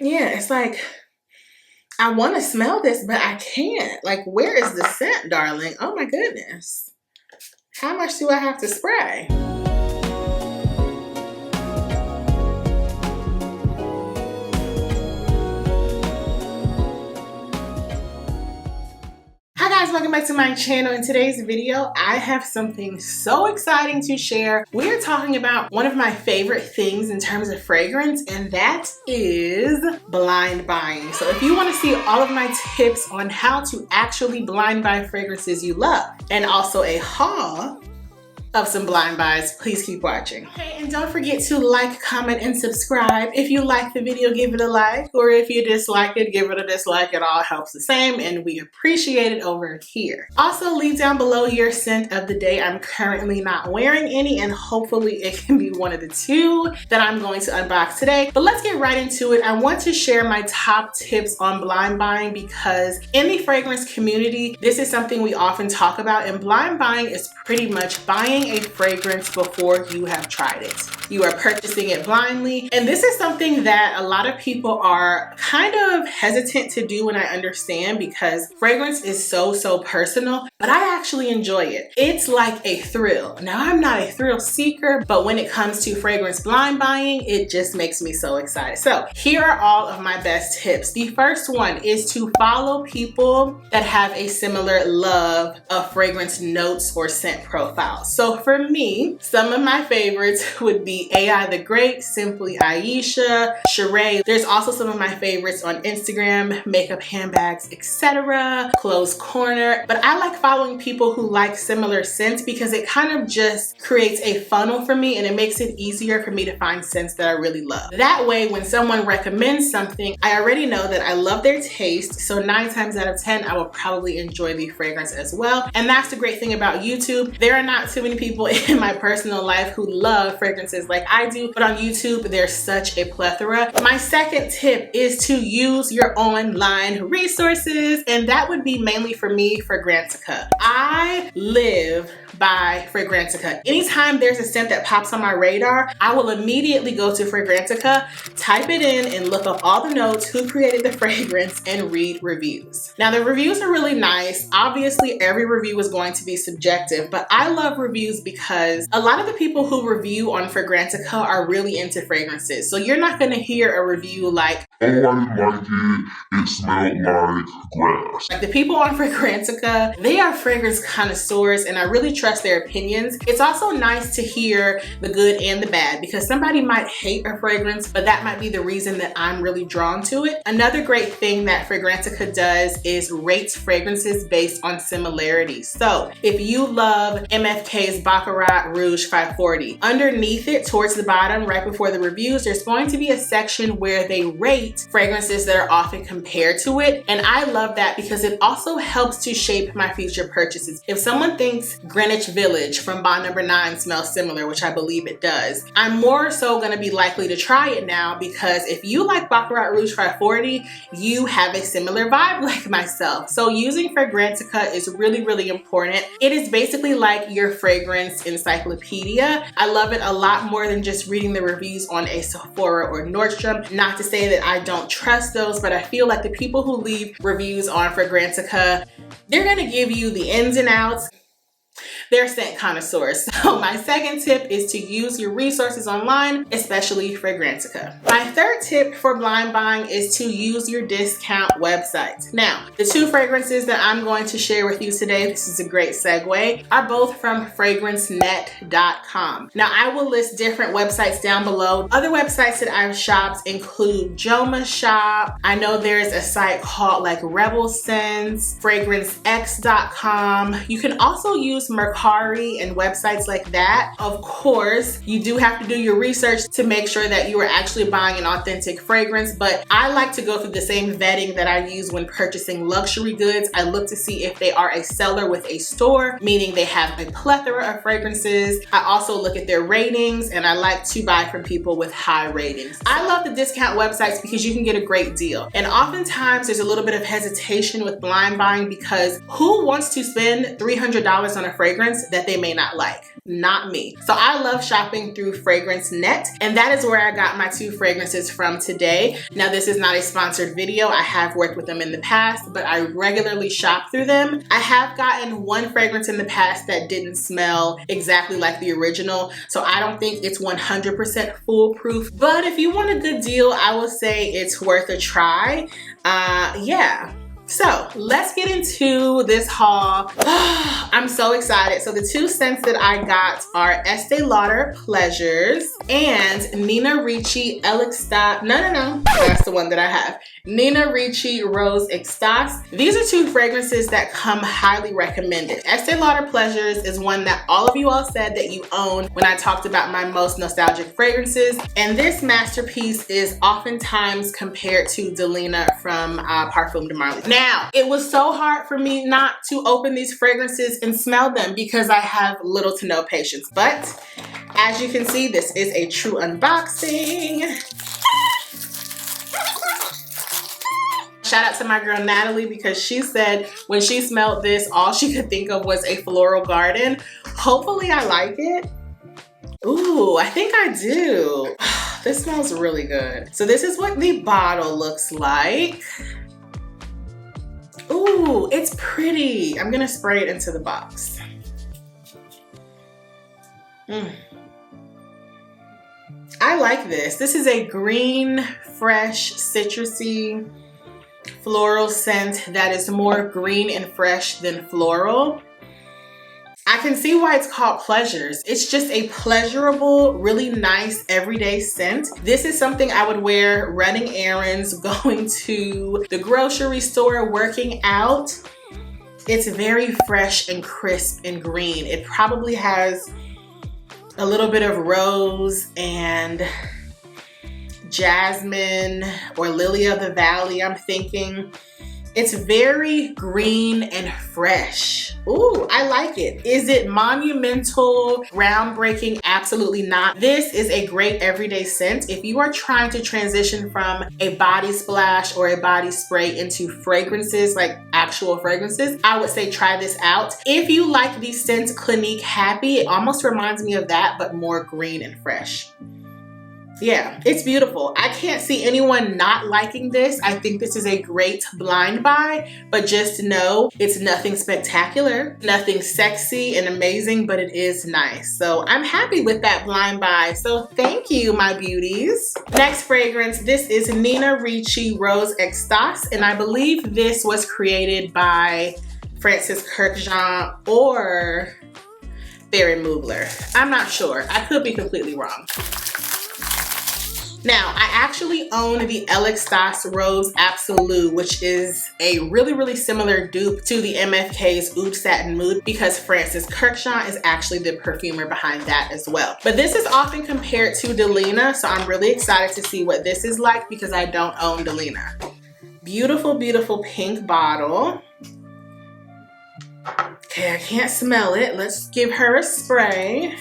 Yeah, it's like, I want to smell this, but I can't. Like, where is the scent, darling? Oh my goodness. How much do I have to spray? Hi guys, welcome back to my channel. In today's video, I have something so exciting to share. We're talking about one of my favorite things in terms of fragrance, and that is blind buying. So if you want to see all of my tips on how to actually blind buy fragrances you love, and also a haul of some blind buys, please keep watching. Okay, and don't forget to like, comment, and subscribe. If you like the video, give it a like, or if you dislike it, give it a dislike. It all helps the same, and we appreciate it over here. Also, leave down below your scent of the day. I'm currently not wearing any, and hopefully it can be one of the two that I'm going to unbox today. But let's get right into it. I want to share my top tips on blind buying because in the fragrance community, this is something we often talk about, and blind buying is pretty much buying a fragrance before you have tried it. You are purchasing it blindly, and this is something that a lot of people are kind of hesitant to do, and I understand because fragrance is so personal, but I actually enjoy it. It's like a thrill. Now, I'm not a thrill seeker, but when it comes to fragrance blind buying, it just makes me so excited. So here are all of my best tips. The first one is to follow people that have a similar love of fragrance notes or scent profiles. So for me, some of my favorites would be AI the Great, Simply Aisha, Sheree. There's also some of my favorites on Instagram, Makeup Handbags, etc., Clothes Corner. But I like following people who like similar scents because it kind of just creates a funnel for me, and it makes it easier for me to find scents that I really love. That way, when someone recommends something, I already know that I love their taste, so 9 times out of 10, I will probably enjoy the fragrance as well. And that's the great thing about YouTube. There are not too many people in my personal life who love fragrances like I do, but on YouTube, there's such a plethora. My second tip is to use your online resources, and that would be mainly for me, Fragranceica. I live by Fragranceica. Anytime there's a scent that pops on my radar, I will immediately go to Fragranceica, type it in, and look up all the notes, who created the fragrance, and read reviews. Now, the reviews are really nice. Obviously, every review is going to be subjective, but I love reviews because a lot of the people who review on Fragranceica are really into fragrances. So you're not going to hear a review like, "Oh, I didn't like it, it smelled like grass." Like, the people on Fragranceica, they are fragrance connoisseurs, and I really trust their opinions. It's also nice to hear the good and the bad because somebody might hate a fragrance, but that might be the reason that I'm really drawn to it. Another great thing that Fragranceica does is rates fragrances based on similarities. So if you love MFK's Baccarat Rouge 540, underneath it towards the bottom, right before the reviews, there's going to be a section where they rate fragrances that are often compared to it. And I love that because it also helps to shape my future purchases. If someone thinks Greenwich Village from Bond No. 9 smells similar, which I believe it does, I'm more so going to be likely to try it now because if you like Baccarat Rouge 540, you have a similar vibe like myself. So using Fragranceica is really important. It is basically like your fragrance encyclopedia. I love it a lot more than just reading the reviews on a Sephora or Nordstrom. Not to say that I don't trust those, but I feel like the people who leave reviews on Fragranceica, they're going to give you the ins and outs. They're scent connoisseurs. So my second tip is to use your resources online, especially Fragranceica. My third tip for blind buying is to use your discount websites. Now, the 2 fragrances that I'm going to share with you today, this is a great segue, are both from FragranceNet.com. Now, I will list different websites down below. Other websites that I've shopped include Joma Shop. I know there's a site called like Rebel Scents, FragranceX.com. You can also use Mercari and websites like that. Of course, you do have to do your research to make sure that you are actually buying an authentic fragrance, but I like to go through the same vetting that I use when purchasing luxury goods. I look to see if they are a seller with a store, meaning they have a plethora of fragrances. I also look at their ratings, and I like to buy from people with high ratings. I love the discount websites because you can get a great deal. And oftentimes there's a little bit of hesitation with blind buying because who wants to spend $300 on a fragrance fragrance that they may not like. Not me. So I love shopping through FragranceNet, and that is where I got my 2 fragrances from today. Now, this is not a sponsored video. I have worked with them in the past, but I regularly shop through them. I have gotten 1 fragrance in the past that didn't smell exactly like the original, so I don't think it's 100% foolproof, but if you want a good deal, I will say it's worth a try. Yeah. So let's get into this haul. I'm so excited. So the 2 scents that I got are Estee Lauder Pleasures and Nina Ricci Extase. No, that's the one that I have. Nina Ricci Rose Extase. These are 2 fragrances that come highly recommended. Estee Lauder Pleasures is one that all of you all said that you own when I talked about my most nostalgic fragrances. And this masterpiece is oftentimes compared to Delina from Parfum de Marly. Now, it was so hard for me not to open these fragrances and smell them because I have little to no patience. But as you can see, this is a true unboxing. Shout out to my girl Natalie because she said when she smelled this, all she could think of was a floral garden. Hopefully I like it. Ooh, I think I do. This smells really good. So this is what the bottle looks like. Ooh, it's pretty. I'm gonna spray it into the box. I like this. This is a green, fresh, citrusy, floral scent that is more green and fresh than floral. I can see why it's called Pleasures. It's just a pleasurable, really nice everyday scent. This is something I would wear running errands, going to the grocery store, working out. It's very fresh and crisp and green. It probably has a little bit of rose and jasmine or lily of the valley, I'm thinking. It's very green and fresh. Ooh, I like it. Is it monumental, groundbreaking? Absolutely not. This is a great everyday scent. If you are trying to transition from a body splash or a body spray into fragrances, like actual fragrances, I would say try this out. If you like the scent Clinique Happy, it almost reminds me of that, but more green and fresh. Yeah, it's beautiful. I can't see anyone not liking this. I think this is a great blind buy, but just know it's nothing spectacular, nothing sexy and amazing, but it is nice. So I'm happy with that blind buy. So thank you, my beauties. Next fragrance, this is Nina Ricci Rose Extase, and I believe this was created by Francis Kurkdjian or Thierry Mugler. I'm not sure. I could be completely wrong. Now, I actually own the Extase Rose Absolute, which is a really similar dupe to the MFK's Oud Satin Mood because Francis Kurkdjian is actually the perfumer behind that as well. But this is often compared to Delina, so I'm really excited to see what this is like because I don't own Delina. Beautiful, beautiful pink bottle. Okay, I can't smell it. Let's give her a spray.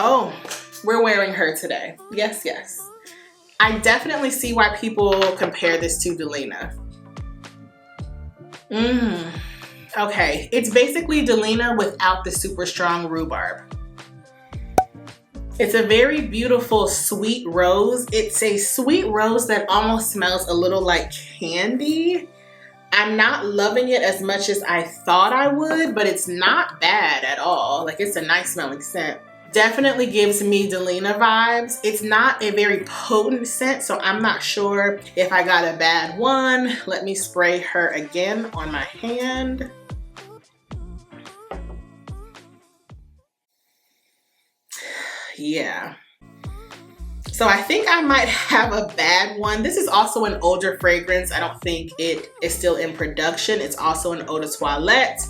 Oh, we're wearing her today. Yes, yes. I definitely see why people compare this to Delina. Okay, it's basically Delina without the super strong rhubarb. It's a very beautiful sweet rose. It's a sweet rose that almost smells a little like candy. I'm not loving it as much as I thought I would, but it's not bad at all. Like, it's a nice smelling scent. Definitely gives me Delina vibes. It's not a very potent scent, so I'm not sure if I got a bad one. Let me spray her again on my hand. Yeah. So I think I might have a bad one. This is also an older fragrance. I don't think it is still in production. It's also an eau de toilette,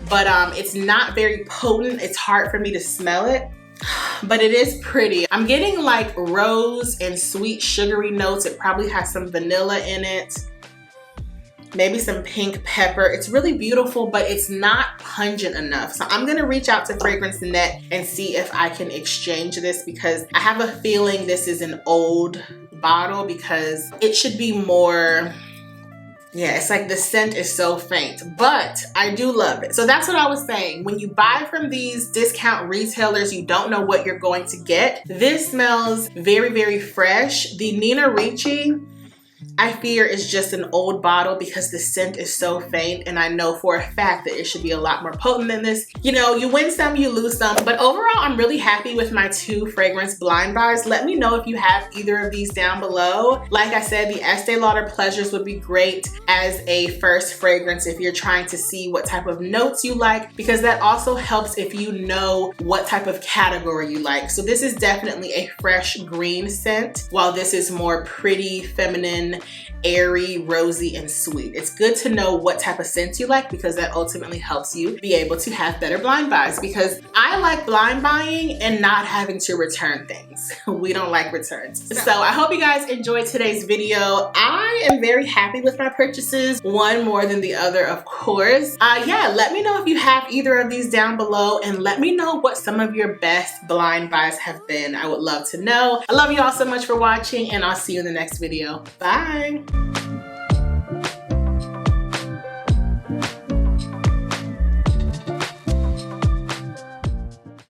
but it's not very potent. It's hard for me to smell it, but it is pretty. I'm getting like rose and sweet sugary notes. It probably has some vanilla in it. Maybe some pink pepper. It's really beautiful, but it's not pungent enough. So I'm gonna reach out to FragranceNet and see if I can exchange this because I have a feeling this is an old bottle because it should be more Yeah, it's like the scent is so faint, but I do love it. So that's what I was saying. When you buy from these discount retailers, you don't know what you're going to get. This smells very, very fresh. The Nina Ricci, I fear is just an old bottle because the scent is so faint, and I know for a fact that it should be a lot more potent than this. You know, you win some, you lose some, but overall I'm really happy with my 2 fragrance blind buys. Let me know if you have either of these down below. Like I said, the Estee Lauder Pleasures would be great as a first fragrance if you're trying to see what type of notes you like, because that also helps if you know what type of category you like. So this is definitely a fresh green scent, while this is more pretty, feminine, airy, rosy, and sweet. It's good to know what type of scent you like because that ultimately helps you be able to have better blind buys, because I like blind buying and not having to return things. We don't like returns. So I hope you guys enjoyed today's video. I am very happy with my purchases, one more than the other, of course. Yeah, let me know if you have either of these down below, and let me know what some of your best blind buys have been. I would love to know. I love you all so much for watching, and I'll see you in the next video. Bye.